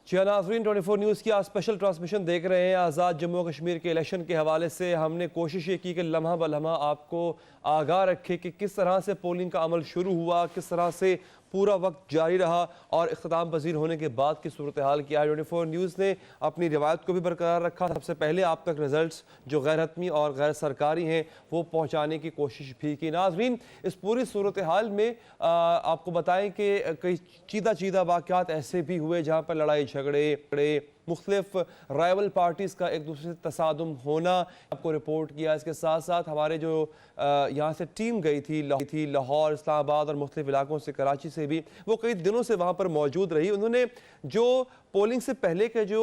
जी नाज़रीन, 24 न्यूज़ की आज स्पेशल ट्रांसमिशन देख रहे हैं। आज़ाद जम्मू कश्मीर के इलेक्शन के हवाले से हमने कोशिश ये की कि लम्हा ब लम्हा आपको आगाह रखे कि किस तरह से पोलिंग का अमल शुरू हुआ, किस तरह से पूरा वक्त जारी रहा और इख्तिताम पजीर होने के बाद की सूरत हाल किया। 24 न्यूज़ ने अपनी रिवायत को भी बरकरार रखा। सबसे पहले आप तक रिजल्ट्स जो गैर हतमी और गैर सरकारी हैं वो पहुँचाने की कोशिश भी की। नाज़रीन, इस पूरी सूरत हाल में आपको बताएं कि कई चीदा वाक़यात ऐसे भी हुए जहाँ पर लड़ाई झगड़े मुख्तलिफ राइवल पार्टीज़ का एक दूसरे से तसादुम होना आपको रिपोर्ट किया। इसके साथ साथ हमारे जो यहाँ से टीम गई थी लाहौर, इस्लामाबाद और मुख्तलिफ इलाकों से, कराची से भी, वो कई दिनों से वहाँ पर मौजूद रही। उन्होंने जो पोलिंग से पहले का जो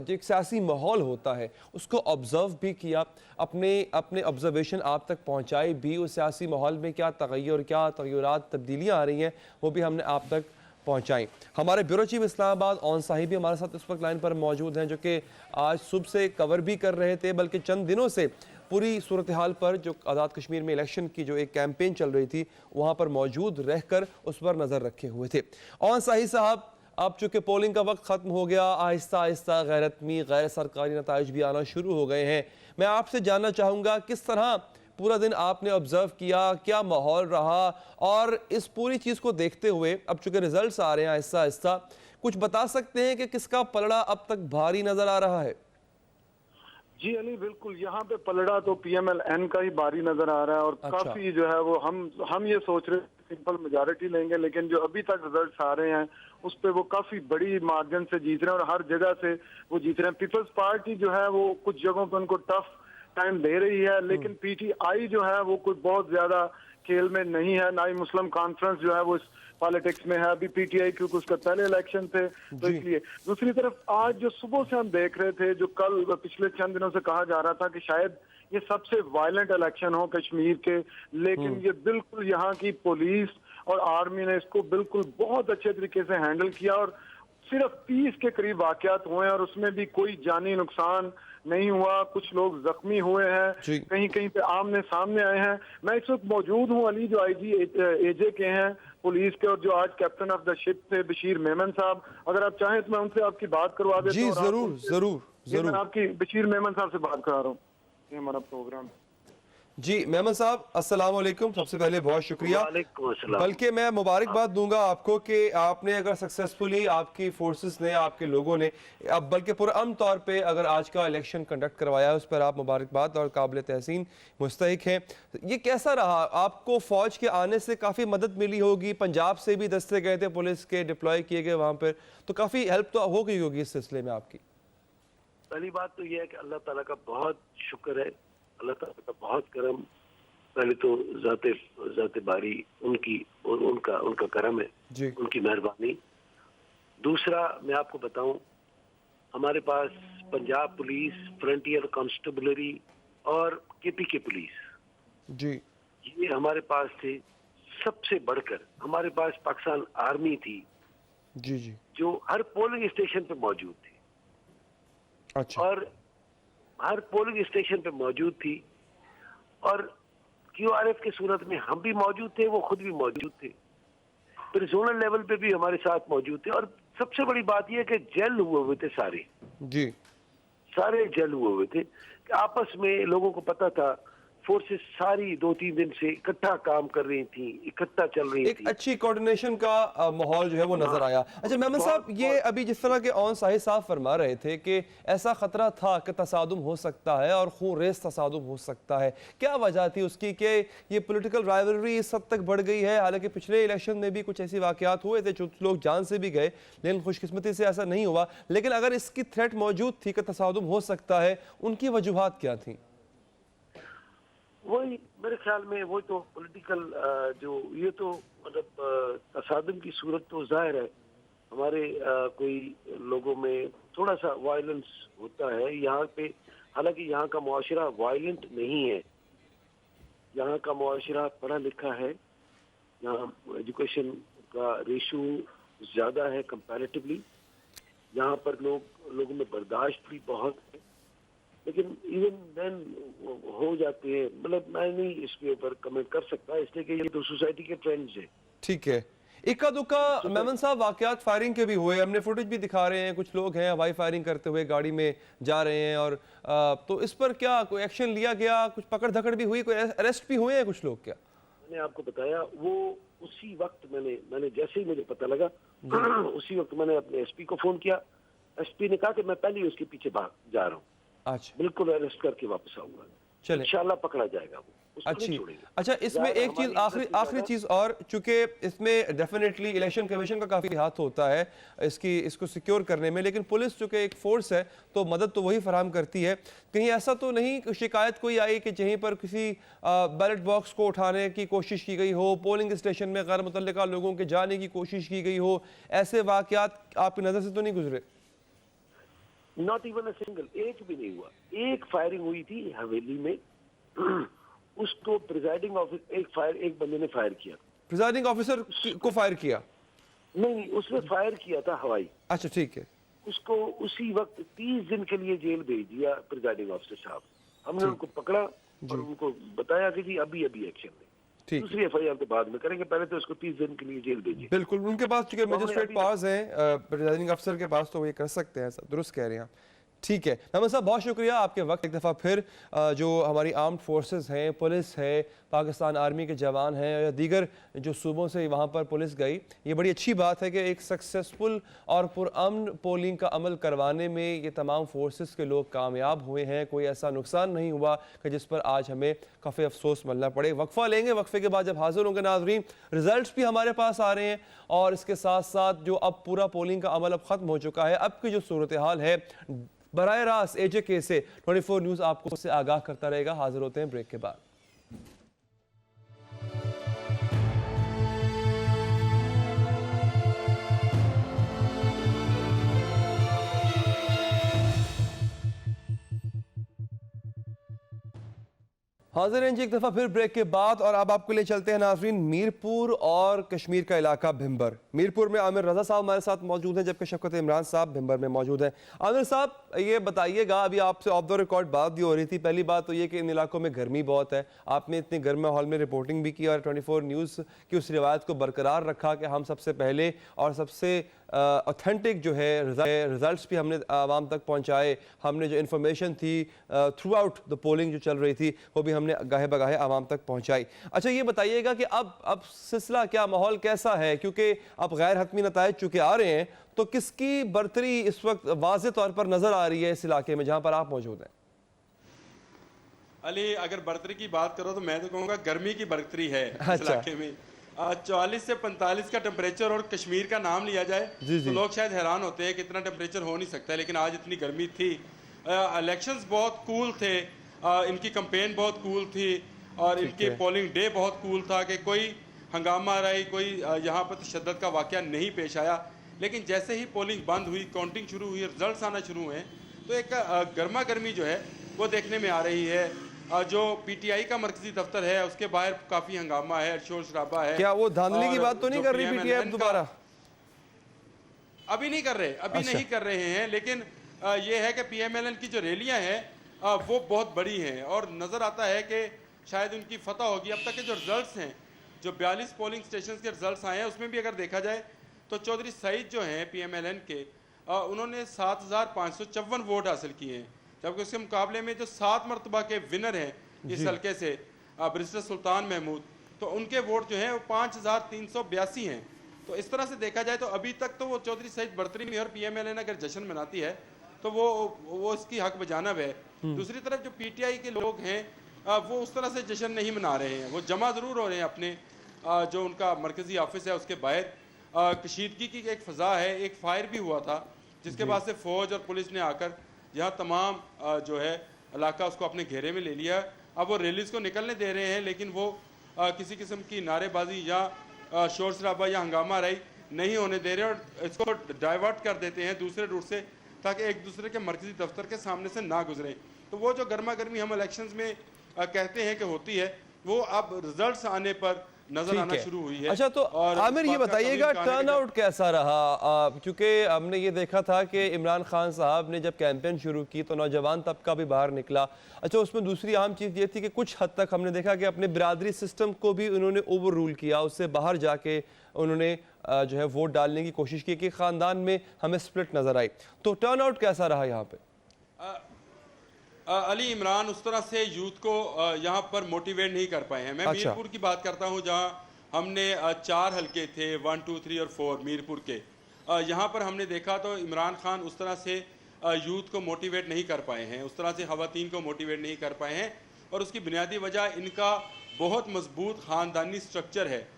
एक सियासी माहौल होता है उसको ऑब्ज़र्व भी किया, अपने ऑब्जर्वेशन आप तक पहुँचाई भी। उस सियासी माहौल में क्या तगय्युरात तब्दीलियाँ आ रही हैं वो भी हमने आप तक पहुंचाई। हमारे bureau chief Islamabad on Sahib भी हमारे साथ इस वक्त लाइन पर मौजूद हैं, जो कि आज सुबह से कवर भी कर रहे थे, बल्कि चंद दिनों से पूरी सूरत हाल पर जो आज़ाद कश्मीर में इलेक्शन की जो एक कैंपेन चल रही थी वहाँ पर मौजूद रहकर उस पर नज़र रखे हुए थे। ऑन साहिब साहब, अब चूँकि पोलिंग का वक्त ख़त्म हो गया, आहिस्ता आहिस्ता गैर हतमी गैर सरकारी नताइज भी आना शुरू हो गए हैं। मैं आपसे जानना चाहूँगा किस तरह पूरा दिन आपने ऑब्जर्व किया, क्या माहौल रहा, और इस पूरी चीज़ को देखते हुए अब चूंकि रिजल्ट्स आ रहे हैं आहिस्ता आहिस्ता, कुछ बता सकते हैं कि किसका पलड़ा अब तक भारी नजर आ रहा है? जी अली, बिल्कुल यहाँ पे पलड़ा तो PMLN का ही भारी नजर आ रहा है। और अच्छा। काफी जो है वो हम ये सोच रहे हैं सिंपल मेजॉरिटी लेंगे, लेकिन जो अभी तक रिजल्ट्स आ रहे हैं उस पे वो काफी बड़ी मार्जिन से जीत रहे हैं और हर जगह से वो जीत रहे हैं। पीपल्स पार्टी जो है वो कुछ जगहों पे उनको टफ टाइम दे रही है, लेकिन PTI जो है वो कोई बहुत ज्यादा खेल में नहीं है, ना ही मुस्लिम कॉन्फ्रेंस जो है वो इस पॉलिटिक्स में है। अभी PTI क्योंकि उसका पहले इलेक्शन थे तो इसलिए। दूसरी तरफ आज जो सुबह से हम देख रहे थे, जो कल पिछले चंद दिनों से कहा जा रहा था कि शायद ये सबसे वायलेंट इलेक्शन हो कश्मीर के, लेकिन ये बिल्कुल यहाँ की पुलिस और आर्मी ने इसको बिल्कुल बहुत अच्छे तरीके से हैंडल किया और सिर्फ 30 के करीब वाकयात हुए हैं और उसमें भी कोई जानी नुकसान नहीं हुआ। कुछ लोग जख्मी हुए हैं, कहीं कहीं पे आमने सामने आए हैं। मैं इस वक्त मौजूद हूँ अली, जो IG AJ के हैं पुलिस के और जो आज कैप्टन ऑफ द शिप थे बशीर मेमन साहब। अगर आप चाहें तो मैं उनसे आपकी बात करवा देता हूँ। जी जरूर। मैं आपकी बशीर मेमन साहब से बात करा रहा हूँ, ये हमारा प्रोग्राम। जी मेमन साहब, अस्सलाम वालेकुम। सबसे पहले बहुत शुक्रिया, बल्कि मैं मुबारकबाद दूंगा आपको कि आपने अगर सक्सेसफुली आपकी फोर्सेस ने, आपके लोगों ने, अब बल्कि पुरअमन तौर पे अगर आज का इलेक्शन कंडक्ट करवाया है, उस पर आप मुबारकबाद और काबिल तहसीन मुस्तहिक हैं। ये कैसा रहा? आपको फौज के आने से काफ़ी मदद मिली होगी, पंजाब से भी दस्ते गए थे, पुलिस के डिप्लॉय किए गए वहाँ पर, तो काफ़ी हेल्प तो हो गई होगी इस सिलसिले में आपकी। पहली बात तो यह है कि अल्लाह ताला का बहुत शुक्र है, अल्लाह ताला का बहुत करम। पहले तो जाते बारी उनकी और उनका करम है, उनकी मेहरबानी। दूसरा मैं आपको बताऊं, हमारे पास पंजाब पुलिस, फ्रंटियर कांस्टेबलरी और KPK पुलिस जी, ये हमारे पास थे। सबसे बढ़कर हमारे पास पाकिस्तान आर्मी थी जी, जो हर पोलिंग स्टेशन पे मौजूद थी। अच्छा। और हर पोलिंग स्टेशन पे मौजूद थी और QRF की सूरत में हम भी मौजूद थे, वो खुद भी मौजूद थे। फिर जोनल लेवल पे भी हमारे साथ मौजूद थे। और सबसे बड़ी बात यह कि जेल हुए थे सारे जेल हुए थे कि आपस में लोगों को पता था। फोर्सेस सारी 2-3 दिन से इकट्ठा काम कर रही थी, इकट्ठा चल रही थी। अच्छी कोऑर्डिनेशन का माहौल जो है वो नजर आया। अच्छा मेमन साहब, ये अभी जिस तरह के ऑन साहिब साहब फरमा रहे थे कि ऐसा खतरा था कि तसादुम हो सकता है और खून रेस तसादुम हो सकता है, क्या वजह थी उसकी कि ये पॉलिटिकल राइवलरी इस हद तक बढ़ गई है? हालांकि पिछले इलेक्शन में भी कुछ ऐसे वाकयात हुए थे, जो लोग जान से भी गए, लेकिन खुशकिस्मती से ऐसा नहीं हुआ। लेकिन अगर इसकी थ्रेट मौजूद थी कि तसादुम हो सकता है, उनकी वजूहात क्या थी? वही मेरे ख्याल में वो तो पॉलिटिकल जो ये तो मतलब तसादुम की सूरत तो जाहिर है। हमारे कोई लोगों में थोड़ा सा वायलेंस होता है यहाँ पे। हालांकि यहाँ का मुआशरा वायलेंट नहीं है, यहाँ का मुआशरा पढ़ा लिखा है, यहाँ एजुकेशन का रेशो ज़्यादा है कंपैरेटिवली। यहाँ पर लोगों में बर्दाश्त भी बहुत है, लेकिन इवन देन हो जाते हैं। मतलब मैं नहीं इसके ऊपर कमेंट कर सकता, इसलिए कि ये तो सोसाइटी के ट्रेंड्स है। ठीक है, इक्का दुक्का मेमन साहब वाकयात फायरिंग के भी हुए, हमने फुटेज भी दिखा रहे हैं, कुछ लोग हैं हवाई फायरिंग करते हुए गाड़ी में जा रहे हैं, और तो इस पर क्या कोई एक्शन लिया गया, कुछ पकड़ धकड़ भी हुई, कोई अरेस्ट भी हुए हैं कुछ लोग क्या? मैंने आपको बताया वो उसी वक्त मैंने जैसे ही मुझे पता लगा उसी वक्त मैंने अपने एसपी को फोन किया। एसपी ने कहा कि मैं पहले ही उसके पीछे भाग जा रहा हूँ, अच्छा बिल्कुल अरेस्ट करके वापस आऊंगा, चले इंशाल्लाह पकड़ा जाएगा वो, उसको नहीं अच्छी छोड़ेंगे। अच्छा, इसमें एक चीज आखिरी चीज और, चूंकि इसमें डेफिनेटली इलेक्शन कमीशन का काफी हाथ होता है इसको सिक्योर करने में, लेकिन पुलिस चूंकि एक फोर्स है तो मदद तो वही फराहम करती है। कहीं ऐसा तो नहीं शिकायत कोई आई कि जहीं पर किसी बैलेट बॉक्स को उठाने की कोशिश की गई हो, पोलिंग स्टेशन में गैर मुतल्लिका लोगों के जाने की कोशिश की गई हो, ऐसे वाकयात आपकी नजर से तो नहीं गुजरे? नॉट इवन अ सिंगल, एक भी नहीं हुआ। एक फायरिंग हुई थी हवेली में, उसको प्रिजाइडिंग ऑफिसर एक बंदे ने फायर किया। प्रिजाइडिंग ऑफिसर को फायर किया? नहीं, उसने फायर किया था हवाई। अच्छा ठीक है। उसको उसी वक्त 30 दिन के लिए जेल भेज दिया प्रिजाइडिंग ऑफिसर साहब। हमने उनको पकड़ा और उनको बताया कि जी अभी एक्शन लें, दूसरी एफआईआर तो बाद में करेंगे, पहले तो उसको 30 दिन के लिए जेल भेजिए। बिल्कुल, उनके पास चूंकि मजिस्ट्रेट पावर्स हैं प्रिजाइडिंग अफसर के पास, तो वो ये कर सकते हैं, दुरुस्त कह रहे हैं। ठीक है मेमन साहब, बहुत शुक्रिया आपके वक्त। एक दफ़ा फिर जो हमारी आर्म्ड फोर्सेस हैं, पुलिस है, पाकिस्तान आर्मी के जवान हैं या दीगर जो सूबों से वहाँ पर पुलिस गई, ये बड़ी अच्छी बात है कि एक सक्सेसफुल और पुरअमन पोलिंग का अमल करवाने में ये तमाम फोर्सेस के लोग कामयाब हुए हैं। कोई ऐसा नुकसान नहीं हुआ कि जिस पर आज हमें काफ़ी अफसोस मलना पड़े। वक्फा लेंगे, वक्फे के बाद जब हाजिर होंगे नाज़रीन, रिजल्ट्स भी हमारे पास आ रहे हैं और इसके साथ साथ जो अब पूरा पोलिंग का अमल अब ख़त्म हो चुका है, अब की जो सूरत हाल है बराह रास्त AJK से 24 न्यूज़ आपको उससे आगाह करता रहेगा। हाजिर होते हैं ब्रेक के बाद। हाजिर हैं जी एक दफ़ा फिर ब्रेक के बाद, और अब आपको ले चलते हैं नाजरीन मीरपुर और कश्मीर का इलाका भिंबर। मीरपुर में आमिर रजा साहब हमारे साथ मौजूद हैं, जबकि शफकत इमरान साहब भिंबर में मौजूद हैं। आमिर साहब, ये बताइएगा, अभी आपसे ऑफ द रिकॉर्ड बात भी हो रही थी, पहली बात तो ये कि इन इलाकों में गर्मी बहुत है, आपने इतने गर्म माहौल में रिपोर्टिंग भी की और 24 न्यूज़ की उस रिवायत को बरकरार रखा कि हम सबसे पहले और सबसे ऑथेंटिक जो है रिजल्ट्स भी हमने आवाम तक पहुंचाए। हमने जो इन्फॉर्मेशन थी थ्रू आउट द पोलिंग जो चल रही थी वो भी हमने गाहे बगाहे आवाम तक पहुंचाई। अच्छा, ये बताइएगा कि अब सिलसिला क्या, माहौल कैसा है, क्योंकि अब गैर हतमी नताइज चुके आ रहे हैं, तो किसकी बरतरी इस वक्त वाज़े तौर पर नजर आ रही है इस इलाके में जहां पर आप मौजूद हैं? अली, अगर बरतरी की बात करो तो मैं तो कहूँगा गर्मी की बरतरी है इस इलाके में। 44 से 45 का टेम्परेचर और कश्मीर का नाम लिया जाए तो लोग शायद हैरान होते हैं कि इतना टेम्परेचर हो नहीं सकता, लेकिन आज इतनी गर्मी थी। इलेक्शंस बहुत कूल थे, इनकी कैंपेन बहुत कूल थी और इनकी पोलिंग डे बहुत कूल था कि कोई हंगामा रही, कोई यहाँ पर तशद्दुद का वाक़या नहीं पेश आया। लेकिन जैसे ही पोलिंग बंद हुई, काउंटिंग शुरू हुई, रिजल्ट्स आना शुरू हुए, तो एक गर्मा गर्मी जो है वो देखने में आ रही है। जो PTI का मरकजी दफ्तर है उसके बाहर काफी हंगामा है, शोर शराबा है। क्या वो धांधली की बात तो नहीं कर रही PTI दोबारा? अभी नहीं कर रहे, नहीं कर रहे हैं, लेकिन ये है कि PMLN की जो रैलियां हैं वो बहुत बड़ी हैं और नजर आता है कि शायद उनकी फतह होगी। अब तक के जो रिजल्ट्स हैं, जो 42 पोलिंग स्टेशन के रिजल्ट्स आए हैं, उसमें भी अगर देखा जाए तो चौधरी सईद जो हैं PMLN के, उन्होंने 7554 वोट हासिल किए हैं, जबकि उसके मुकाबले में जो 7 मरतबा के विनर हैं इस हल्के से बैरिस्टर सुल्तान महमूद, तो उनके वोट जो हैं वो 5382 हैं। तो इस तरह से देखा जाए तो अभी तक तो वो चौधरी सईद बरतरी में, और PMLN अगर जश्न मनाती है तो वो इसकी हक बजानब है। दूसरी तरफ जो PTI के लोग हैं वो उस तरह से जश्न नहीं मना रहे हैं, वो जमा ज़रूर हो रहे हैं अपने जो उनका मरकज़ी ऑफिस है उसके बाहर। कशीदगी की एक फ़ज़ा है, एक फायर भी हुआ था जिसके बाद से फ़ौज और पुलिस ने आकर यहाँ तमाम जो है इलाका उसको अपने घेरे में ले लिया। अब वो रैलीज़ को निकलने दे रहे हैं, लेकिन वो किसी किस्म की नारेबाजी या शोर शराबा या हंगामा राई नहीं होने दे रहे और इसको डाइवर्ट कर देते हैं दूसरे रूट से, ताकि एक दूसरे के मरकजी दफ्तर के सामने से ना गुजरें। तो वो जो गर्मा गर्मी हम इलेक्शंस में कहते हैं कि होती है, वो अब रिजल्ट्स आने पर नजर आना शुरू हुई है। अच्छा, तो और आमिर ये बताइएगा टर्न आउट कैसा रहा, क्योंकि हमने ये देखा था कि इमरान खान साहब ने जब कैंपेन शुरू की तो नौजवान तबका भी बाहर निकला। अच्छा, उसमें दूसरी अहम चीज़ ये थी कि कुछ हद तक हमने देखा कि अपने बिरादरी सिस्टम को भी उन्होंने ओवर रूल किया, उससे बाहर जाके उन्होंने जो है वोट डालने की कोशिश की कि ख़ानदान में हमें स्प्लिट नज़र आई। तो टर्न आउट कैसा रहा यहाँ पे? अली इमरान उस तरह से यूथ को यहाँ पर मोटिवेट नहीं कर पाए हैं। मैं मीरपुर की बात करता हूँ, जहाँ हमने 4 हलके थे, 1, 2, 3 और 4 मीरपुर के। यहाँ पर हमने देखा तो इमरान खान उस तरह से यूथ को मोटिवेट नहीं कर पाए हैं, उस तरह से ख़वातीन को मोटिवेट नहीं कर पाए हैं। और उसकी बुनियादी वजह इनका बहुत मजबूत ख़ानदानी स्ट्रक्चर है।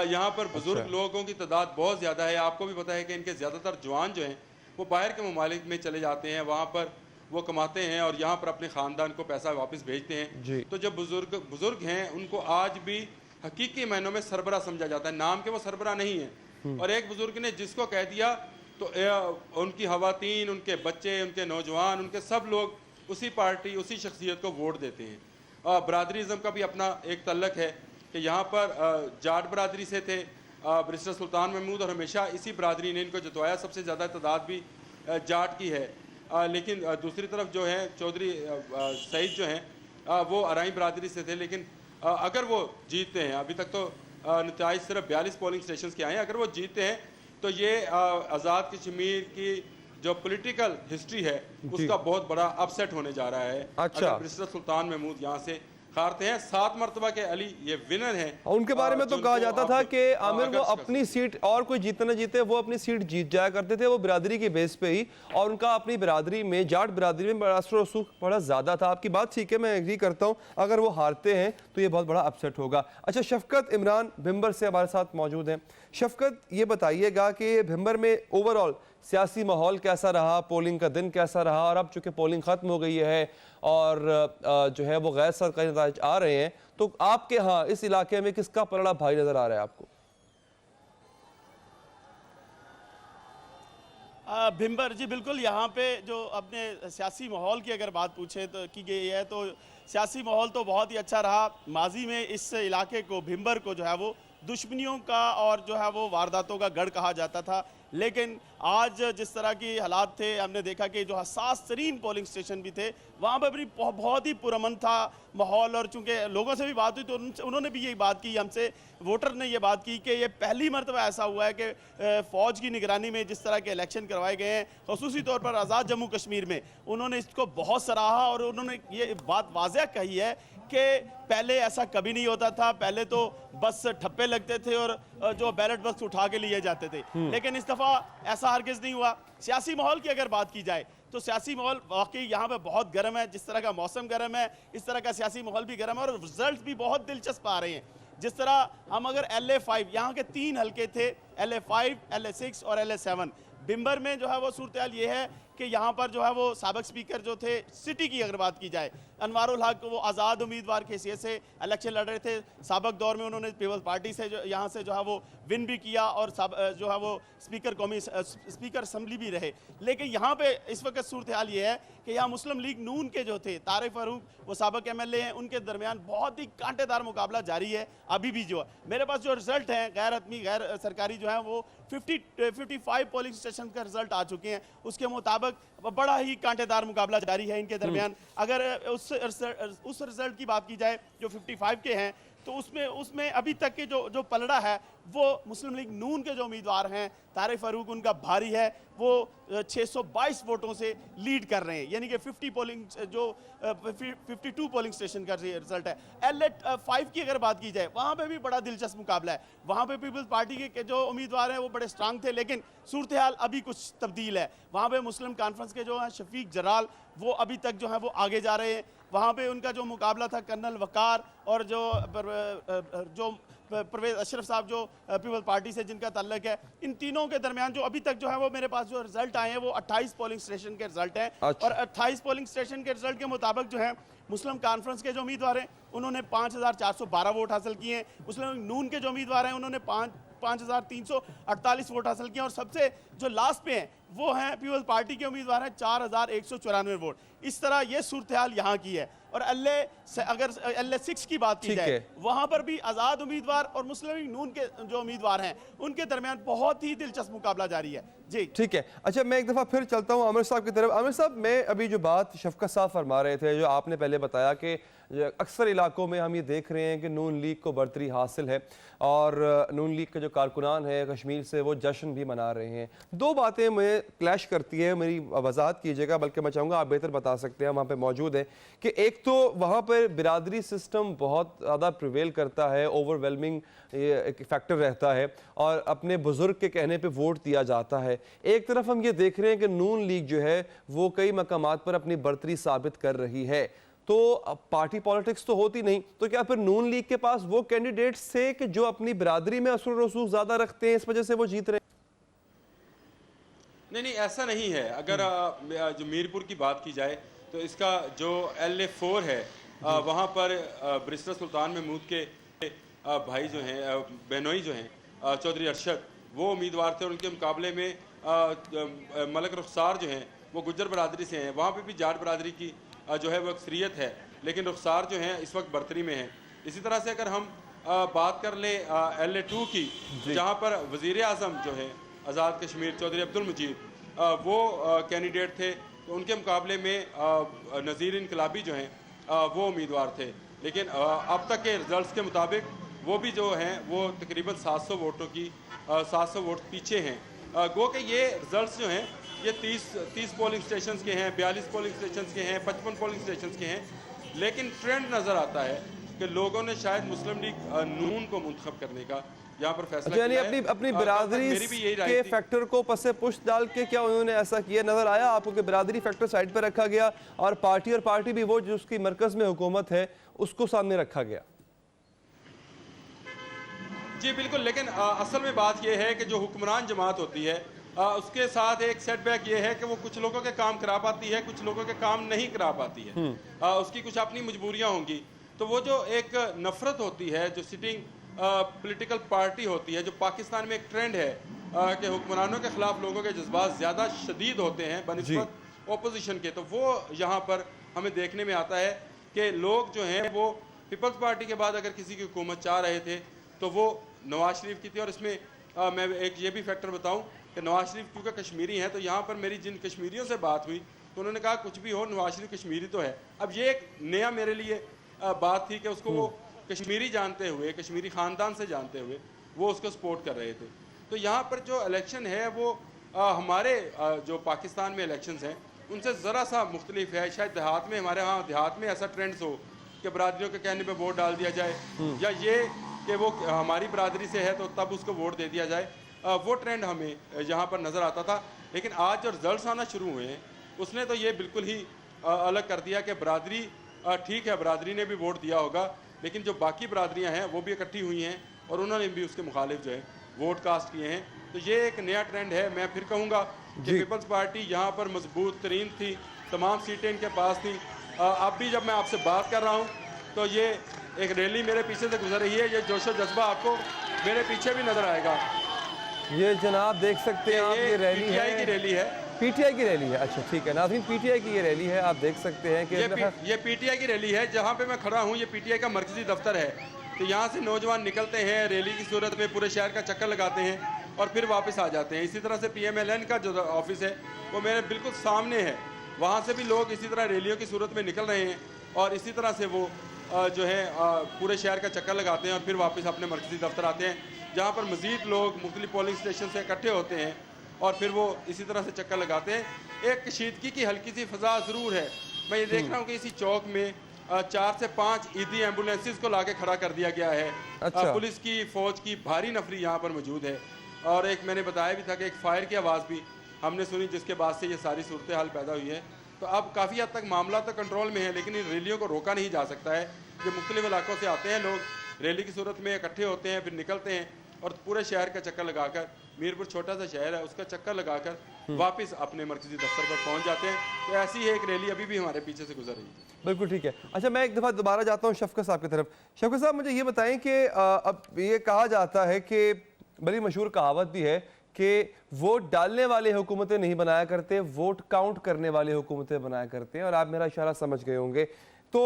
यहाँ पर बुज़ुर्ग लोगों की तादाद बहुत ज़्यादा है। आपको भी पता है कि इनके ज़्यादातर जवान जो हैं वो बाहर के ममालिक में चले जाते हैं, वहाँ पर वो कमाते हैं और यहाँ पर अपने ख़ानदान को पैसा वापस भेजते हैं। तो जो बुज़ुर्ग हैं उनको आज भी हकीकी मायनों में सरबरा समझा जाता है, नाम के वो सरबरा नहीं है। और एक बुज़ुर्ग ने जिसको कह दिया तो उनकी ख़वातीन, उनके बच्चे, उनके नौजवान, उनके सब लोग उसी पार्टी, उसी शख्सियत को वोट देते हैं। बरादरीज़म का भी अपना एक तल्लक है कि यहाँ पर जाट बरादरी से थे बैरिस्टर सुल्तान महमूद, और हमेशा इसी बरादरी ने इनको जितवाया। सबसे ज़्यादा तादाद भी जाट की है। लेकिन दूसरी तरफ जो है चौधरी सईद जो हैं वो अराई बरादरी से थे। लेकिन अगर वो जीतते हैं, अभी तक तो नतीजे सिर्फ 42 पोलिंग स्टेशन के आए हैं, अगर वो जीतते हैं तो ये आज़ाद कश्मीर की जो पॉलिटिकल हिस्ट्री है उसका बहुत बड़ा अपसेट होने जा रहा है। अच्छा, अगर बैरिस्टर सुल्तान महमूद यहाँ से हारते हैं, 7 मरतबा के अली ये विनर हैं। उनके बारे में तो कहा जाता था कि आमिर वो अपनी सीट, और कोई जीते न जीते, वो अपनी सीट जीत जाया करते थे, वो बिरादरी के बेस पे ही। और उनका अपनी बिरादरी में, जाट बिरादरी में असर रसूख बड़ा ज़्यादा था। आपकी बात ठीक है, मैं एग्री करता हूँ। अगर वो हारते हैं तो ये बहुत बड़ा अपसेट होगा। अच्छा, शफकत इमरान भिम्बर से हमारे साथ मौजूद हैं। शफकत, ये बताइएगा कि भिम्बर में ओवरऑल सियासी माहौल कैसा रहा, पोलिंग का दिन कैसा रहा, और अब चूँकि पोलिंग ख़त्म हो गई है और जो है वो गैर सरकारी नतीजे आ रहे हैं, तो आपके यहाँ इस इलाके में किसका पलड़ा भारी नज़र आ रहा है आपको? भिम्बर जी, बिल्कुल। यहाँ पे जो अपने सियासी माहौल की अगर बात पूछे तो की गई है, तो सियासी माहौल तो बहुत ही अच्छा रहा। माजी में इस इलाके को, भिम्बर को जो है वो दुश्मनियों का और जो है वो वारदातों का गढ़ कहा जाता था। लेकिन आज जिस तरह की हालात थे, हमने देखा कि जो हसास तरीन पोलिंग स्टेशन भी थे वहाँ पर भी बहुत ही पुरअमन था माहौल। और चूँकि लोगों से भी बात हुई तो उन्होंने भी यही बात की, हमसे वोटर ने ये बात की कि ये पहली मरतबा ऐसा हुआ है कि फ़ौज की निगरानी में जिस तरह के इलेक्शन करवाए गए हैं, ख़ुसूसी तौर पर आज़ाद जम्मू कश्मीर में, उन्होंने इसको बहुत सराहा। और उन्होंने ये बात वाज़ह कही है कि पहले ऐसा कभी नहीं होता था। पहले तो बस ठप्पे लगते थे और जो बैलेट बॉक्स उठा के लिए जाते थे, लेकिन इस दफ़ा ऐसा हरगिज़ नहीं हुआ। सियासी माहौल की अगर बात की जाए तो सियासी माहौल वाकई यहाँ पे बहुत गर्म है। जिस तरह का मौसम गर्म है, इस तरह का सियासी माहौल भी गर्म है और रिजल्ट भी बहुत दिलचस्प आ रहे हैं। जिस तरह हम अगर LA5, यहाँ के 3 हलके थे, LA5, LA6 और LA7, भिम्बर में जो है वो सूरत हाल ये है कि यहाँ पर जो है वो साबिक स्पीकर जो थे सिटी की अगर बात की जाए, अनवारुल हक, वो आज़ाद उम्मीदवार की हैसियत से इलेक्शन लड़ रहे थे। साबिक दौर में उन्होंने पीपल्स पार्टी से जो यहाँ से जो है वो विन भी किया और जो है वो स्पीकर असम्बली भी रहे। लेकिन यहाँ पे इस वक्त सूरत हाल ये है कि यहाँ मुस्लिम लीग नून के जो थे तारिक फारूक, वो साबिक MLA हैं, उनके दरमियान बहुत ही कांटेदार मुकाबला जारी है अभी भी। जो मेरे पास जो रिजल्ट हैं गैर हतमी गैर सरकारी जो है वो 55 पोलिंग स्टेशन का रिजल्ट आ चुके हैं। उसके मुताबिक बड़ा ही कांटेदार मुकाबला जारी है इनके दरमियान। अगर उस रिजल्ट की बात की जाए जो 55 के हैं, तो उसमें अभी तक के जो पलड़ा है वो मुस्लिम लीग नून के जो उम्मीदवार हैं तारिक फारूक, उनका भारी है, वो 622 वोटों से लीड कर रहे हैं। यानी कि 52 पोलिंग स्टेशन का रिजल्ट है। LA5 की अगर बात की जाए, वहाँ पे भी बड़ा दिलचस्प मुकाबला है। वहाँ पे पीपल्स पार्टी के जो उम्मीदवार हैं वो बड़े स्ट्रांग थे, लेकिन सूरत हाल अभी कुछ तब्दील है। वहाँ पे मुस्लिम कॉन्फ्रेंस के जो हैं शफीक जराल, वो अभी तक जो है वो आगे जा रहे हैं। वहाँ पे उनका जो मुकाबला था कर्नल वकार और जो परवेज अशरफ साहब जो पीपल्स पार्टी से जिनका ताल्लुक है, इन तीनों के दरमियान जो अभी तक जो है वो मेरे पास जो रिजल्ट आए हैं वो 28 पोलिंग स्टेशन के रिजल्ट हैं। और 28 पोलिंग स्टेशन के रिजल्ट के मुताबिक जो है मुस्लिम कॉन्फ्रेंस के जो उम्मीदवार हैं उन्होंने 5412 वोट हासिल किए हैं। मुस्लिम नून के जो उम्मीदवार हैं उन्होंने 5348 वोट हासिल किए। और सबसे जो लास्ट पे हैं वो हैं पीपल्स पार्टी के उम्मीदवार हैं 4194 वोट। इस तरह ये सूरत हाल यहाँ की है। और अगर LA6 की बात की जाए वहां पर भी आज़ाद उम्मीदवार और मुस्लिम लीग नून के जो उम्मीदवार हैं उनके दरमियान बहुत ही दिलचस्प मुकाबला जारी है। जी ठीक है। अच्छा, मैं एक दफ़ा फिर चलता हूँ आमिर साहब की तरफ। आमिर साहब, मैं अभी जो बात शफकत साहब फरमा रहे थे, जो आपने पहले बताया कि अक्सर इलाकों में हम ये देख रहे हैं कि नून लीग को बढ़तरी हासिल है और नून लीग के जो कारकुनान हैं कश्मीर से वो जश्न भी मना रहे हैं। दो बातें मुझे क्लैश करती है, मेरी वजाहत कीजिएगा, बल्कि मैं चाहूँगा आप बेहतर बता सकते हैं, वहाँ पे मौजूद है कि एक तो वहाँ पर बिरादरी सिस्टम बहुत ज़्यादा प्रिवेल करता है, ओवरवेलमिंग एक फैक्टर रहता है और अपने बुजुर्ग के कहने पे वोट दिया जाता है। एक तरफ हम ये देख रहे हैं कि नून लीग जो है वो कई मकामात पर अपनी बढ़तरी साबित कर रही है। तो पार्टी पॉलिटिक्स तो होती नहीं, तो क्या फिर नून लीग के पास वो कैंडिडेट्स थे कि जो अपनी बिरादरी में असर रसूख ज्यादा रखते हैं, इस वजह से वो जीत रहे हैं? नहीं, ऐसा नहीं है। अगर जो मीरपुर की बात की जाए तो इसका जो LA4 है वहाँ पर बैरिस्टर सुल्तान महमूद के भाई जो हैं, बहनोई जो हैं, चौधरी अरशद, वो उम्मीदवार थे और उनके मुकाबले में मलक रुखसार जो हैं वो गुज्जर बरादरी से हैं। वहाँ पे भी जाट बरादरी की जो है वो अक्सरियत है, लेकिन रुखसार जो हैं इस वक्त बढ़तरी में हैं। इसी तरह से अगर हम बात कर लें LA2 की, जहाँ पर वज़ीर आज़म जो है आज़ाद कश्मीर चौधरी अब्दुल मजीद वो कैंडिडेट थे, तो उनके मुकाबले में नज़ीर इनकलाबी जो हैं वो उम्मीदवार थे। लेकिन अब तक के रिजल्ट्स के मुताबिक वो भी जो हैं वो तकरीबन 700 वोटों की 700 वोट पीछे हैं। गो के ये रिजल्ट्स जो हैं ये 30 पोलिंग स्टेशंस के हैं, 42 पोलिंग स्टेशंस के हैं, 55 पोलिंग स्टेशंस के हैं, लेकिन ट्रेंड नज़र आता है कि लोगों ने शायद मुस्लिम लीग नून को मुंतखब करने का यहाँ पर फैसला यानी अपनी बिरादरी के फैक्टर को पसे पुष्ट डाल के क्या उन्होंने ऐसा किया? नजर आया आपको कि बिरादरी फैक्टर साइड पर रखा गया और पार्टी भी वो जो उसकी मरकज में हुकूमत है उसको सामने रखा गया? जी बिल्कुल, लेकिन असल में बात यह है कि जो हुक्मरान जमात होती है उसके साथ एक सेटबैक ये है कि वो कुछ लोगों के काम करा पाती है, कुछ लोगों के काम नहीं करा पाती है। उसकी कुछ अपनी मजबूरियां होंगी। तो वो जो एक नफरत होती है, जो सिटिंग पॉलिटिकल पार्टी होती है, जो पाकिस्तान में एक ट्रेंड है कि हुक्मरानों के खिलाफ लोगों के जज्बात ज़्यादा शदीद होते हैं बनिस्बत ओपोजिशन के, तो वो यहाँ पर हमें देखने में आता है कि लोग जो हैं वो पीपल्स पार्टी के बाद अगर किसी की हुकूमत चाह रहे थे तो वो नवाज शरीफ की थी। और इसमें मैं एक ये भी फैक्टर बताऊं कि नवाज शरीफ क्योंकि कश्मीरी हैं, तो यहाँ पर मेरी जिन कश्मीरियों से बात हुई तो उन्होंने कहा कुछ भी हो नवाज शरीफ कश्मीरी तो है। अब ये एक नया मेरे लिए बात थी कि उसको वो कश्मीरी जानते हुए, कश्मीरी ख़ानदान से जानते हुए वो उसको सपोर्ट कर रहे थे। तो यहाँ पर जो इलेक्शन है वो हमारे जो पाकिस्तान में इलेक्शंस हैं उनसे ज़रा सा मुख्तलिफ है। शायद देहात में, हमारे यहाँ देहात में ऐसा ट्रेंड्स हो कि बरादरियों के कहने पे वोट डाल दिया जाए, या ये कि वो हमारी बरादरी से है तो तब उसको वोट दे दिया जाए, वो ट्रेंड हमें यहाँ पर नज़र आता था। लेकिन आज जो रिजल्ट्स आना शुरू हुए हैं उसने तो ये बिल्कुल ही अलग कर दिया कि बरादरी ठीक है, बरादरी ने भी वोट दिया होगा, लेकिन जो बाकी बरादरियाँ हैं वो भी इकट्ठी हुई हैं और उन्होंने भी उसके मुखालिफ जो है वोट कास्ट किए हैं। तो ये एक नया ट्रेंड है। मैं फिर कहूँगा कि पीपल्स पार्टी यहाँ पर मजबूत तरीन थी, तमाम सीटें इनके पास थी। अब भी जब मैं आपसे बात कर रहा हूँ तो ये एक रैली मेरे पीछे से गुजर रही है, ये जोशो जज्बा आपको मेरे पीछे भी नजर आएगा। ये जनाब देख सकते हैं आप, ये रैली है, PTI की रैली है, PTI की रैली है। अच्छा ठीक है नाज़रीन, PTI की ये रैली है, आप देख सकते हैं कि ये PTI की रैली है। जहाँ पे मैं खड़ा हूँ ये PTI का मरकजी दफ्तर है। तो यहाँ से नौजवान निकलते हैं, रैली की सूरत में पूरे शहर का चक्कर लगाते हैं और फिर वापस आ जाते हैं। इसी तरह से PMLN का जो ऑफिस है वो मेरे बिल्कुल सामने है, वहाँ से भी लोग इसी तरह रैलियों की सूरत में निकल रहे हैं और इसी तरह से वो जो है पूरे शहर का चक्कर लगाते हैं और फिर वापस अपने मरकजी दफ्तर आते हैं, जहाँ पर मज़ीद लोग मुख्तलिफ पोलिंग स्टेशन से इकट्ठे होते हैं और फिर वो इसी तरह से चक्कर लगाते हैं। एक कशीदगी की हल्की सी फ़ज़ा ज़रूर है। मैं ये देख रहा हूँ कि इसी चौक में 4 से 5 ईदी एम्बुलेंसेस को लाके खड़ा कर दिया गया है। अच्छा। पुलिस की, फ़ौज की भारी नफरी यहाँ पर मौजूद है। और एक मैंने बताया भी था कि एक फायर की आवाज़ भी हमने सुनी, जिसके बाद से ये सारी सूरत हाल पैदा हुई है। तो अब काफ़ी हद तक मामला तो कंट्रोल में है, लेकिन इन रैलियों को रोका नहीं जा सकता है। जो मुख्तलिफ इलाकों से आते हैं लोग, रैली की सूरत में इकट्ठे होते हैं, फिर निकलते हैं और पूरे शहर का चक्कर लगाकर, मीरपुर छोटा सा शहर है, उसका चक्कर लगाकर वापस अपने मरकजी दफ्तर पर पहुंच जाते हैं। तो ऐसी ही एक रैली अभी भी हमारे पीछे से गुजर रही है। बिल्कुल ठीक है। अच्छा मैं एक दफ़ा दोबारा जाता हूँ शफकत साहब की तरफ। शफकत साहब मुझे ये बताएं कि अब ये कहा जाता है कि बड़ी मशहूर कहावत भी है कि वोट डालने वाले हुकूमतें नहीं बनाया करते, वोट काउंट करने वाले हुकूमतें बनाया करते हैं, और आप मेरा इशारा समझ गए होंगे। तो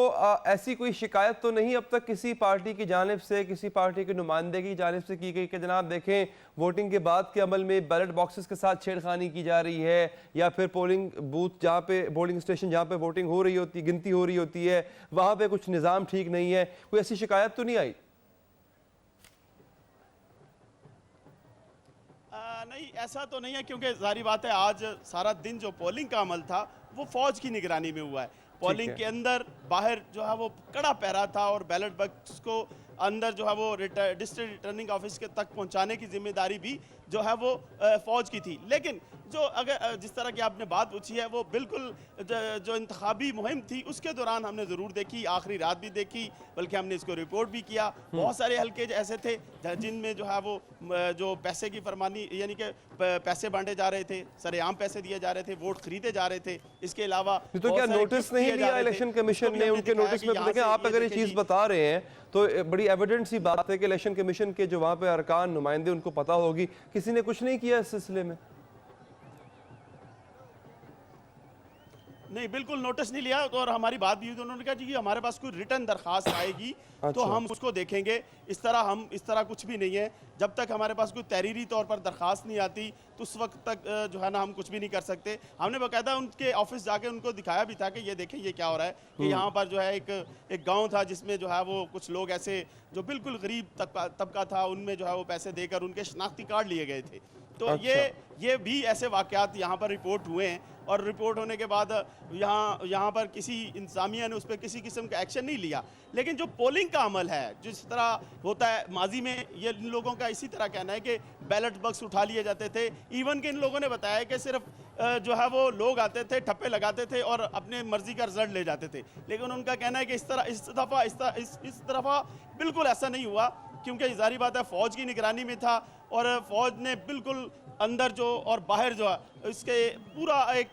ऐसी कोई शिकायत तो नहीं अब तक किसी पार्टी की जानिब से, किसी पार्टी के नुमाइंदे की जानिब से की गई कि जनाब देखें वोटिंग के बाद के अमल में बैलेट बॉक्सेस के साथ छेड़खानी की जा रही है, या फिर पोलिंग बूथ जहाँ पे, पोलिंग स्टेशन जहाँ पे वोटिंग हो रही होती, गिनती हो रही होती है, वहाँ पे कुछ निज़ाम ठीक नहीं है, कोई ऐसी शिकायत तो नहीं आई? नहीं, ऐसा तो नहीं है, क्योंकि जाहिर बात है आज सारा दिन जो पोलिंग का अमल था वो फौज की निगरानी में हुआ है। पोलिंग के अंदर बाहर जो है वो कड़ा पहरा था, और बैलेट बॉक्स को अंदर जो है वो डिस्ट्रिक्ट रिटर्निंग ऑफिस के तक पहुंचाने की जिम्मेदारी भी जो है वो फौज की थी। लेकिन जो अगर जिस तरह की आपने बात पूछी है वो बिल्कुल जो इंतखाबी मुहिम थी उसके दौरान हमने ज़रूर देखी, आखिरी रात भी देखी, बल्कि हमने इसको रिपोर्ट भी किया। बहुत सारे हल्के ऐसे थे जिनमें जो है वो जो पैसे की फरमानी, यानी कि पैसे बांटे जा रहे थे, सरेआम पैसे दिए जा रहे थे, वोट खरीदे जा रहे थे। इसके अलावा तो क्या नोटिस नहीं लिया इलेक्शन कमीशन ने? उनके नोटिस में देखें, आप अगर ये चीज़ बता रहे हैं तो बड़ी एविडेंट सी बात है कि इलेक्शन कमीशन के जो वहाँ पे अरकान नुमाइंदे, उनको पता होगी, किसी ने कुछ नहीं किया इस सिलसिले में? नहीं, बिल्कुल नोटिस नहीं लिया। और हमारी बात भी हुई तो उन्होंने कहा जी हमारे पास कोई रिटर्न दरखास्त आएगी तो हम उसको देखेंगे। इस तरह कुछ भी नहीं है। जब तक हमारे पास कोई तहरीरी तौर पर दरखास्त नहीं आती तो उस वक्त तक जो है ना हम कुछ भी नहीं कर सकते। हमने बाकायदा उनके ऑफिस जाके उनको दिखाया भी था कि ये देखें ये क्या हो रहा है, कि यहाँ पर जो है एक गाँव था जिसमें जो है वो कुछ लोग ऐसे जो बिल्कुल गरीब तबका था, उनमें जो है वो पैसे देकर उनके शनाख्ती कार्ड लिए गए थे। तो अच्छा। ये भी ऐसे वाकयात यहाँ पर रिपोर्ट हुए हैं, और रिपोर्ट होने के बाद यहाँ पर किसी इंतजामिया ने उस पर किसी किस्म का एक्शन नहीं लिया। लेकिन जो पोलिंग का अमल है जिस तरह होता है माजी में, ये इन लोगों का इसी तरह कहना है कि बैलेट बॉक्स उठा लिए जाते थे। इवन कि इन लोगों ने बताया कि सिर्फ जो है वो लोग आते थे, ठप्पे लगाते थे और अपने मर्जी का रिजल्ट ले जाते थे। लेकिन उनका कहना है कि इस दफ़ा बिल्कुल ऐसा नहीं हुआ, क्योंकि जाहिर बात है फौज की निगरानी में था, और फौज ने बिल्कुल अंदर जो और बाहर जो है इसके पूरा एक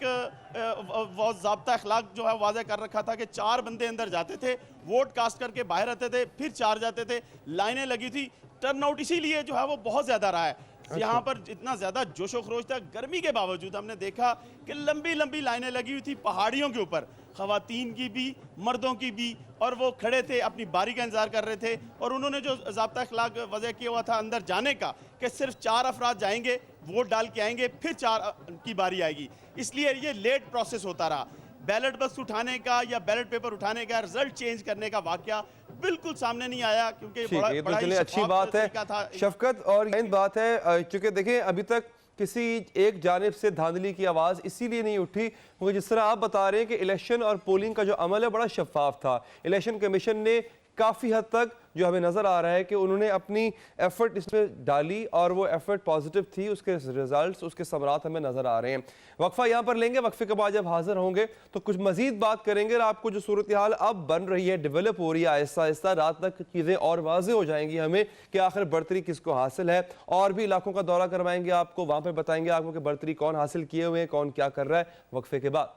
ज़ाब्ता अखलाक जो है वाज़े कर रखा था कि 4 बंदे अंदर जाते थे, वोट कास्ट करके बाहर आते थे, फिर 4 जाते थे। लाइनें लगी थी, टर्नआउट इसीलिए जो है वो बहुत ज़्यादा रहा है। यहाँ पर इतना ज़्यादा जोशो खरोश था, गर्मी के बावजूद हमने देखा कि लंबी लंबी लाइनें लगी हुई थी पहाड़ियों के ऊपर, ख़वातीन की भी मर्दों की भी, और वो खड़े थे अपनी बारी का इंतजार कर रहे थे। और उन्होंने जो ज़ाब्ता अखलाक वज़ह किया हुआ था अंदर जाने का कि सिर्फ 4 अफराद जाएंगे, वोट डाल के आएंगे, फिर 4 की बारी आएगी, इसलिए ये लेट प्रोसेस होता रहा। बैलेट बॉक्स उठाने का या बैलेट पेपर उठाने का, रिजल्ट चेंज करने का वाकया बिल्कुल सामने नहीं आया, क्योंकि ये तो चलिए अच्छी बात है शफकत। और ये बात है चूंकि देखें अभी तक किसी एक जानिब से धांधली की आवाज़ इसीलिए नहीं उठी क्योंकि जिस तरह आप बता रहे हैं कि इलेक्शन और पोलिंग का जो अमल है बड़ा शफाफ था। इलेक्शन कमीशन ने काफ़ी हद तक जो हमें नज़र आ रहा है कि उन्होंने अपनी एफर्ट इसमें डाली और वो एफर्ट पॉजिटिव थी, उसके रिजल्ट्स, उसके समरात हमें नज़र आ रहे हैं। वक्फा यहाँ पर लेंगे, वक्फे के बाद जब हाजिर होंगे तो कुछ मजीद बात करेंगे और आपको जो सूरत हाल अब बन रही है, डेवलप हो रही है आहिस्ता आहिस्ता, रात तक चीज़ें और वाज़े हो जाएंगी हमें कि आखिर बर्तरी किसको हासिल है। और भी इलाकों का दौरा करवाएंगे आपको, वहाँ पर बताएंगे आपको कि बर्तरी कौन हासिल किए हुए हैं, कौन क्या कर रहा है। वक्फे के बाद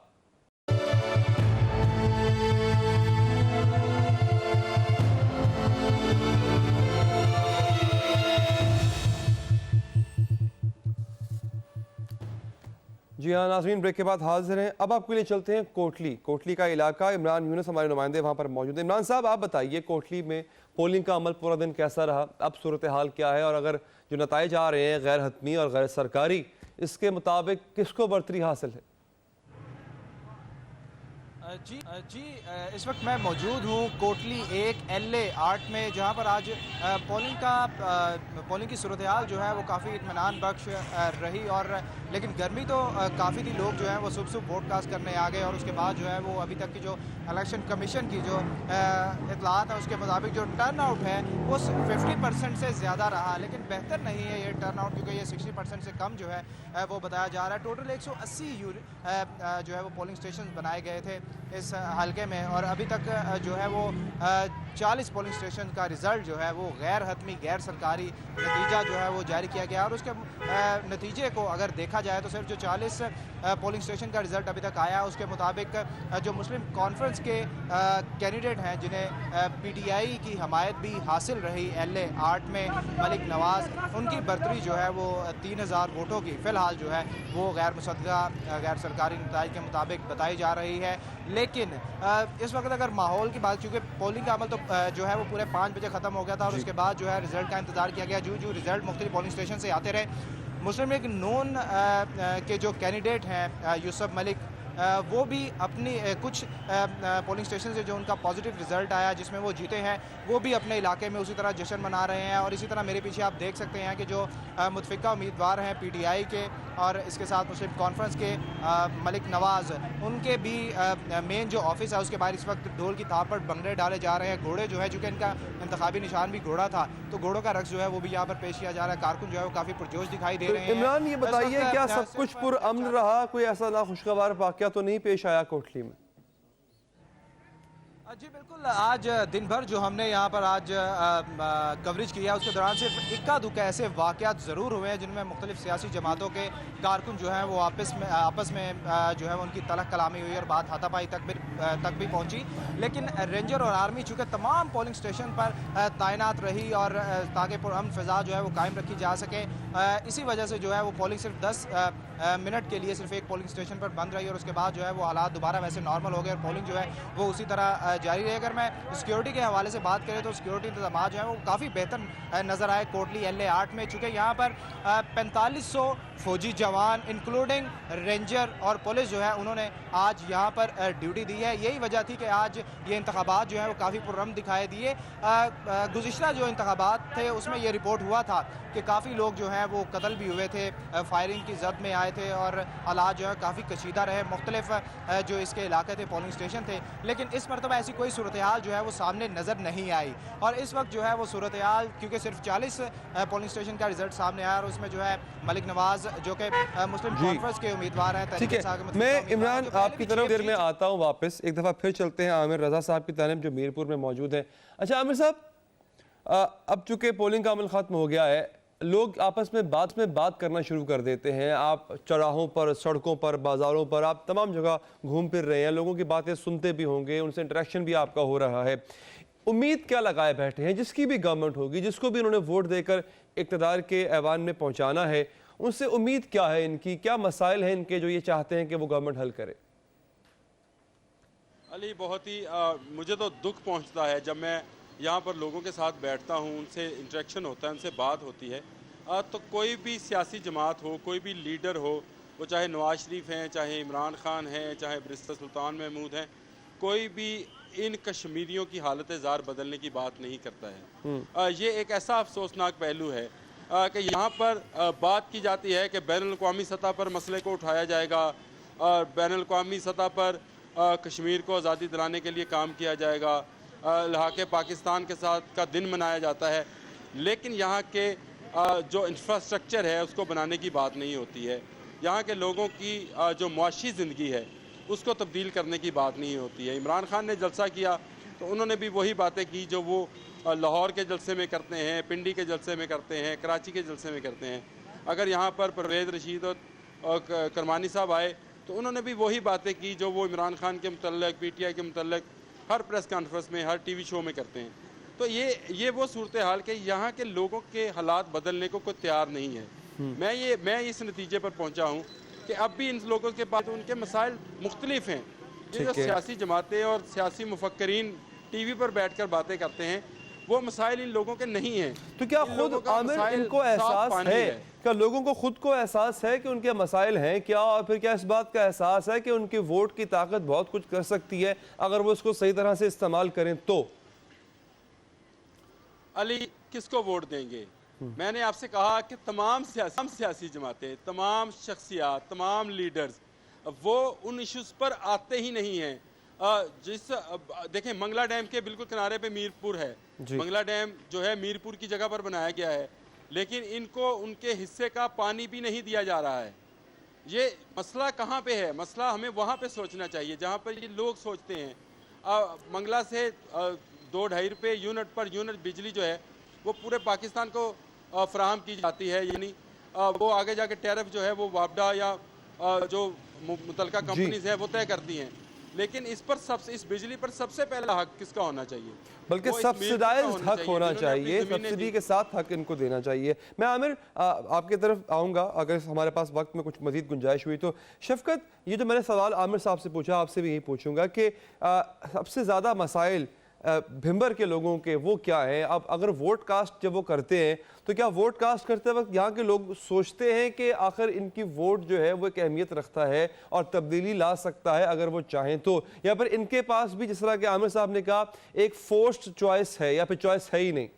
जी हाँ नाज़रीन, ब्रेक के बाद हाजिर हैं। अब आपके लिए चलते हैं कोटली का इलाका। इमरान यूनुस हमारे नुमाइंदे वहाँ पर मौजूद हैं। इमरान साहब, आप बताइए कोटली में पोलिंग का अमल पूरा दिन कैसा रहा, अब सूरत हाल क्या है, और अगर जो नताइज आ रहे हैं गैर हतमी और गैर सरकारी, इसके मुताबिक किसको बर्तरी हासिल है? जी इस वक्त मैं मौजूद हूँ कोटली 1 LA 8 में, जहाँ पर आज पोलिंग की सूरत हाल जो है वो काफ़ी इत्मीनान बख्श रही। और लेकिन गर्मी तो काफ़ी थी, लोग जो है वो सुबह वोट कास्ट करने आ गए। और उसके बाद जो है वो अभी तक की जो इलेक्शन कमीशन की जो इतलात है उसके मुताबिक जो टर्न आउट है वो 50% से ज़्यादा रहा, लेकिन बेहतर नहीं है ये टर्न आउट, क्योंकि ये 60% से कम जो है वो बताया जा रहा है। टोटल 180 जो है वो पोलिंग स्टेशन बनाए गए थे इस हल्के में, और अभी तक जो है वो 40 पोलिंग स्टेशन का रिज़ल्ट जो है वो गैर हतमी गैर सरकारी नतीजा जो है वो जारी किया गया। और उसके नतीजे को अगर देखा जाए तो सिर्फ जो 40 पोलिंग स्टेशन का रिज़ल्ट अभी तक आया उसके मुताबिक जो मुस्लिम कॉन्फ्रेंस के कैंडिडेट हैं जिन्हें PTI की हमायत भी हासिल रही LA 8 में मलिक नवाज़, उनकी बर्तरी जो है वो 3000 वोटों की फ़िलहाल जो है वो गैर मुसद्दक़ा गैर सरकारी नताइज के मुताबिक बताई जा रही है। लेकिन इस वक्त अगर माहौल की बात, चूँकि पोलिंग का अमल तो जो है वो पूरे 5 बजे ख़त्म हो गया था और उसके बाद जो है रिज़ल्ट का इंतज़ार किया गया। जो रिज़ल्ट मुख्तलिफ पोलिंग स्टेशन से आते रहे, मुस्लिम लीग नून के जो कैंडिडेट हैं यूसुफ मलिक, वो भी अपनी कुछ पोलिंग स्टेशन से जो उनका पॉजिटिव रिज़ल्ट आया जिसमें वो जीते हैं, वो भी अपने इलाके में उसी तरह जश्न मना रहे हैं। और इसी तरह मेरे पीछे आप देख सकते हैं कि जो मुतफ़िका उम्मीदवार हैं PTI के और इसके साथ मुस्लिम कॉन्फ्रेंस के मलिक नवाज़, उनके भी मेन जो ऑफिस है उसके बाहर इस वक्त ढोल की थाप पर भंगड़े डाले जा रहे हैं। घोड़े जो है, चूँकि इनका इंतखाबी निशान भी घोड़ा था, तो घोड़ों का रक्स जो है वो भी यहाँ पर पेश किया जा रहा है। कारकुन जो है वो काफ़ी पुरजोश दिखाई दे रहे हैं। इमरान, ये बताइए क्या सब कुछ पुरअमन रहा? कोई ऐसा नाखुशगवार वाक़या तो नहीं पेश आया कोटली में? जी बिल्कुल, आज दिन भर जो हमने यहाँ पर आज कवरेज किया उसके दौरान सिर्फ इक्का दुक्का ऐसे वाक़यात ज़रूर हुए हैं जिनमें मुख्तलिफ सियासी जमातों के कारकुन जो हैं वो आपस में जो है उनकी तलख कलामी हुई और बात हाथापाई तक भी पहुँची। लेकिन रेंजर और आर्मी चूँकि तमाम पोलिंग स्टेशन पर तैनात रही और ताकि पुरअमन फ़िज़ा जो है वो कायम रखी जा सके, इसी वजह से जो है वो पोलिंग सिर्फ 10 मिनट के लिए सिर्फ एक पोलिंग स्टेशन पर बंद रही और उसके बाद जो है वो हालात दोबारा वैसे नॉर्मल हो गए और पोलिंग जो है वो उसी तरह जारी रही। अगर मैं सिक्योरिटी के हवाले से बात करें तो सिक्योरिटी इंतजाम जो है वो काफ़ी बेहतर नज़र आए कोटली LA 8 में, चूँकि यहाँ पर 4500 फौजी जवान इंक्लूडिंग रेंजर और पुलिस जो है उन्होंने आज यहाँ पर ड्यूटी दी है। यही वजह थी कि आज ये इंतखाबात जो है वो काफ़ी पुरअमन दिखाई दिए। गुज़िश्ता जो इंतखाबात थे उसमें ये रिपोर्ट हुआ था कि काफ़ी लोग जो हैं वो कत्ल भी हुए थे, फायरिंग की जद में आए थे और हालात जो है काफ़ी कशीदा रहे। मुख्तलिफ जो इसके इलाके थे पोलिंग स्टेशन थे, लेकिन इस मरतबा ऐसी कोई सूरत हाल जो है वो सामने नज़र नहीं आई। और इस वक्त जो है वो सूरत हाल, क्योंकि सिर्फ 40 पोलिंग स्टेशन का रिजल्ट सामने आया और उसमें जो है मलिक नवाज़ जो कि मुस्लिम कॉन्फ्रेंस के उम्मीदवार हैं। ठीक है, मैं इमरान आपकी तरफ देर में आता हूँ वापस। एक दफ़ा फिर चलते हैं आमिर रज़ा साहब की तरफ जो मीरपुर में मौजूद हैं। अच्छा आमिर साहब, अब चूँकि पोलिंग का अमल ख़त्म हो गया है, लोग आपस में बात करना शुरू कर देते हैं। आप चौराहों पर, सड़कों पर, बाज़ारों पर, आप तमाम जगह घूम फिर रहे हैं, लोगों की बातें सुनते भी होंगे, उनसे इंटरेक्शन भी आपका हो रहा है। उम्मीद क्या लगाए बैठे हैं? जिसकी भी गवर्नमेंट होगी, जिसको भी उन्होंने वोट देकर इक़्तिदार के ऐवान में पहुँचाना है, उनसे उम्मीद क्या है इनकी? क्या मसाइल हैं इनके जो ये चाहते हैं कि वो गवर्नमेंट हल करे? अली, बहुत ही मुझे तो दुख पहुंचता है जब मैं यहाँ पर लोगों के साथ बैठता हूँ, उनसे इंटरेक्शन होता है, उनसे बात होती है। तो कोई भी सियासी जमात हो, कोई भी लीडर हो, वो चाहे नवाज शरीफ हैं, चाहे इमरान खान हैं, चाहे बिरिस्ता सुल्तान महमूद हैं, कोई भी इन कश्मीरियों की हालत ज़ार बदलने की बात नहीं करता है। ये एक ऐसा अफसोसनाक पहलू है कि यहाँ पर बात की जाती है कि बैनुल-अक़वामी सतह पर मसले को उठाया जाएगा और बैनुल-अक़वामी सतह पर कश्मीर को आज़ादी दिलाने के लिए काम किया जाएगा, लहाके पाकिस्तान के साथ का दिन मनाया जाता है, लेकिन यहाँ के जो इंफ्रास्ट्रक्चर है उसको बनाने की बात नहीं होती है। यहाँ के लोगों की जो मुआशी ज़िंदगी है उसको तब्दील करने की बात नहीं होती है। इमरान खान ने जलसा किया तो उन्होंने भी वही बातें की जो वो लाहौर के जलसे में करते हैं, पिंडी के जलसे में करते हैं, कराची के जलसे में करते हैं। अगर यहाँ पर परवेज़ रशीद और करमानी साहब आए तो उन्होंने भी वही बातें की जो वो इमरान खान के मुतल्लिक़, PTI के मुतल्लिक़ हर प्रेस कॉन्फ्रेंस में, हर TV शो में करते हैं। तो ये वो सूरत हाल के यहाँ के लोगों के हालात बदलने को कोई तैयार नहीं है। मैं इस नतीजे पर पहुँचा हूँ कि अब भी इन लोगों के पास उनके मसाइल मुख्तलिफ हैं। ये जो सियासी जमातें और सियासी मुफक्करीन TV पर बैठकर बातें करते हैं, वो मसाइल इन लोगों के नहीं हैं। तो क्या खुद आमिर इनको एहसास है, क्या लोगों को खुद को एहसास है कि उनके मसाइल हैं क्या, और फिर क्या इस बात का एहसास है कि उनके वोट की ताकत बहुत कुछ कर सकती है अगर वो इसको सही तरह से इस्तेमाल करें तो? अली, किसको वोट देंगे? मैंने आपसे कहा कि तमाम सियासी जमातें, तमाम शख्सियात, तमाम लीडर्स वो उन इश्यूज़ पर आते ही नहीं हैं। देखें, मंगला डैम के बिल्कुल किनारे पे मीरपुर है। मंगला डैम जो है मीरपुर की जगह पर बनाया गया है, लेकिन इनको उनके हिस्से का पानी भी नहीं दिया जा रहा है। ये मसला कहाँ पे है? मसला हमें वहाँ पे सोचना चाहिए जहाँ पर ये लोग सोचते हैं। मंगला से 2-2.5 रुपये यूनिट पर यूनिट बिजली जो है वो पूरे पाकिस्तान को फराहम की जाती है, यानी वो आगे जाके टैरिफ जो है वो वापडा या जो मुतलका कंपनीज है वो तय करती हैं। लेकिन इस बिजली पर सबसे पहला हक किसका होना चाहिए? बल्कि सब्सिडाइज्ड हक होना चाहिए, सब्सिडी के साथ हक इनको देना चाहिए। मैं आमिर आपकी तरफ आऊँगा, अगर हमारे पास वक्त में कुछ मजीद गुंजाइश हुई तो। शफकत, ये जो मैंने सवाल आमिर साहब से पूछा, आपसे भी यही पूछूंगा कि सबसे ज़्यादा मसाइल भिंबर के लोगों के वो क्या है? अब अगर वोट कास्ट जब वो करते हैं तो क्या वोट कास्ट करते वक्त यहाँ के लोग सोचते हैं कि आखिर इनकी वोट जो है वो एक अहमियत रखता है और तब्दीली ला सकता है अगर वो चाहें तो, या फिर इनके पास भी जिस तरह के आमिर साहब ने कहा एक फोर्स्ड चॉइस है या फिर चॉइस है ही नहीं?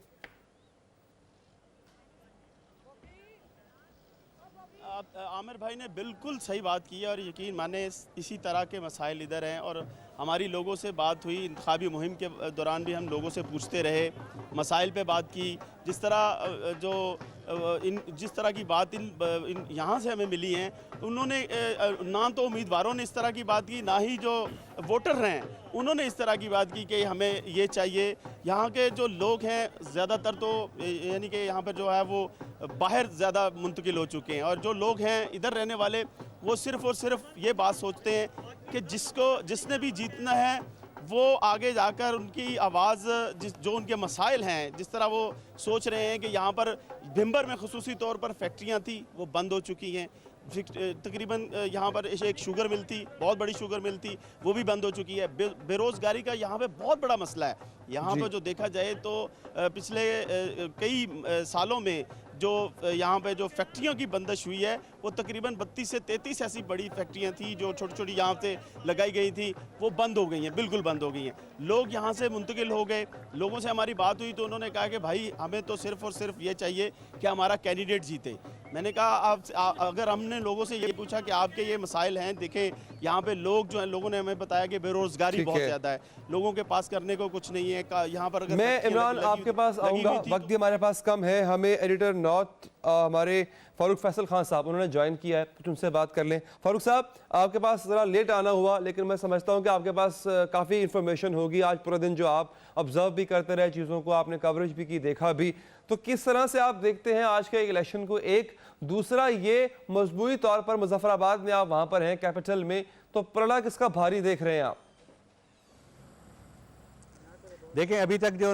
आमिर भाई ने बिल्कुल सही बात की है और यकीन माने इसी तरह के मसाइल इधर हैं। और हमारी लोगों से बात हुई, इंतखाबी मुहिम के दौरान भी हम लोगों से पूछते रहे, मसाइल पे बात की। जिस तरह जिस तरह की बात इन यहाँ से हमें मिली हैं, उन्होंने ना तो उम्मीदवारों ने इस तरह की बात की, ना ही जो वोटर हैं उन्होंने इस तरह की बात की कि हमें ये चाहिए। यहाँ के जो लोग हैं ज़्यादातर तो यानी कि यहाँ पर जो है वो बाहर ज़्यादा मुंतकिल हो चुके हैं, और जो लोग हैं इधर रहने वाले वो सिर्फ़ और सिर्फ ये बात सोचते हैं कि जिसने भी जीतना है वो आगे जाकर उनकी आवाज़ जो उनके मसाइल हैं, जिस तरह वो सोच रहे हैं कि यहाँ पर भिंबर में खुसूसी तौर पर फैक्ट्रियाँ थी वो बंद हो चुकी हैं। तकरीबन यहाँ पर एक शुगर मिल थी, बहुत बड़ी शुगर मिल थी, वो भी बंद हो चुकी है। बेरोज़गारी का यहाँ पे बहुत बड़ा मसला है। यहाँ पर जो देखा जाए तो पिछले कई सालों में जो यहाँ पे जो फैक्ट्रियों की बंदिश हुई है वो तकरीबन 32 से 33 ऐसी बड़ी फैक्ट्रियाँ थी जो छोटी छोटी यहाँ से लगाई गई थी, वो बंद हो गई हैं, बिल्कुल बंद हो गई हैं। लोग यहाँ से मुंतकिल हो गए। लोगों से हमारी बात हुई तो उन्होंने कहा कि भाई हमें तो सिर्फ़ और सिर्फ ये चाहिए कि हमारा कैंडिडेट जीते। मैंने कहा अगर हमने लोगों से ये पूछा कि आपके ये मसाइल हैं, देखें यहाँ पे लोग जो हैं, लोगों ने हमें बताया कि बेरोज़गारी बहुत ज़्यादा है, लोगों के पास करने को कुछ नहीं है। यहाँ पर अगर मैं इमरान आपके पास आऊँगा, वक्त भी हमारे पास कम है। हमें एडिटर नॉर्थ हमारे फारूक फैसल खान साहब उन्होंने ज्वाइन किया है, कुछ उनसे बात कर लें। फारूक साहब, आपके पास ज़रा लेट आना हुआ, लेकिन मैं समझता हूँ कि आपके पास काफ़ी इन्फॉर्मेशन होगी। आज पूरा दिन जो आप ऑब्जर्व भी करते रहे चीज़ों को, आपने कवरेज भी की, देखा भी, तो किस तरह से आप देखते हैं आज के इलेक्शन को? एक दूसरा ये मजबूती तौर पर मुजफ्फराबाद में आप वहाँ पर हैं कैपिटल में, तो पलड़ा किसका भारी देख रहे हैं आप? देखें, अभी तक जो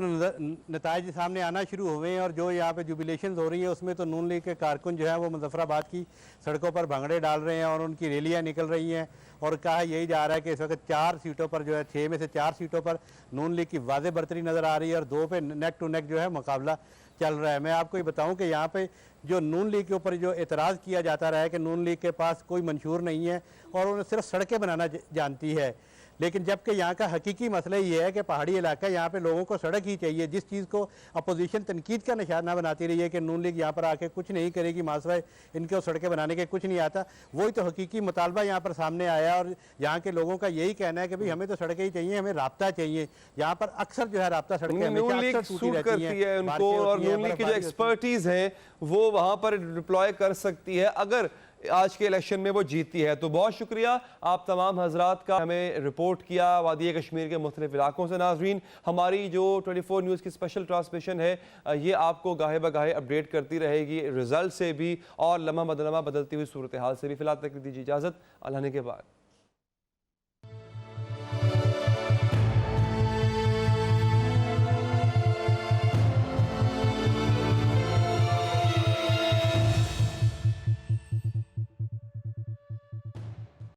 नताइज सामने आना शुरू हुए हैं और जो यहाँ पे जुबिलेशन हो रही है उसमें तो नून लीग के कारकुन जो है वो मुजफ्फराबाद की सड़कों पर भंगड़े डाल रहे हैं और उनकी रैलियाँ निकल रही हैं। और कहा यही जा रहा है कि इस वक्त 4 सीटों पर जो है 6 में से 4 सीटों पर नून लीग की वाज़ेह बढ़तरी नज़र आ रही है और 2 पे नेक टू नेक जो है मुकाबला चल रहा है। मैं आपको ये बताऊं कि यहाँ पे जो नून लीग के ऊपर जो एतराज़ किया जाता रहा है कि नून लीग के पास कोई मंशूर नहीं है और उन्हें सिर्फ सड़कें बनाना जानती है, लेकिन जबकि यहाँ का हकीकी मसला ये है कि पहाड़ी इलाका, यहाँ पे लोगों को सड़क ही चाहिए। जिस चीज़ को अपोजिशन तनकीद का निशाना बनाती रही है कि नून लीग यहाँ पर आके कुछ नहीं करेगी, मासवाए इनको सड़कें बनाने के कुछ नहीं आता, वही तो हकीकी मुतालबा यहाँ पर सामने आया। और यहाँ के लोगों का यही कहना है कि भाई हमें तो सड़कें ही चाहिए, हमें राब्ता चाहिए। यहाँ पर अक्सर जो है राब्ता सड़कें नून लीग सूट करती है उनको, और नून लीग की जो एक्सपर्टीज है वो वहाँ पर डिप्लॉय कर सकती है अगर आज के इलेक्शन में वो जीतती है। तो बहुत शुक्रिया आप तमाम हजरात का, हमें रिपोर्ट किया वादी कश्मीर के मुख्तलिफ इलाकों से। नाजरीन, हमारी जो 24 न्यूज़ की स्पेशल ट्रांसमिशन है ये आपको गाहे बगाहे अपडेट करती रहेगी, रिजल्ट से भी और लम्हा बदलती हुई सूरत हाल से भी। फिलहाल तक दीजिए इजाज़त, अल्लाह ने के बाद।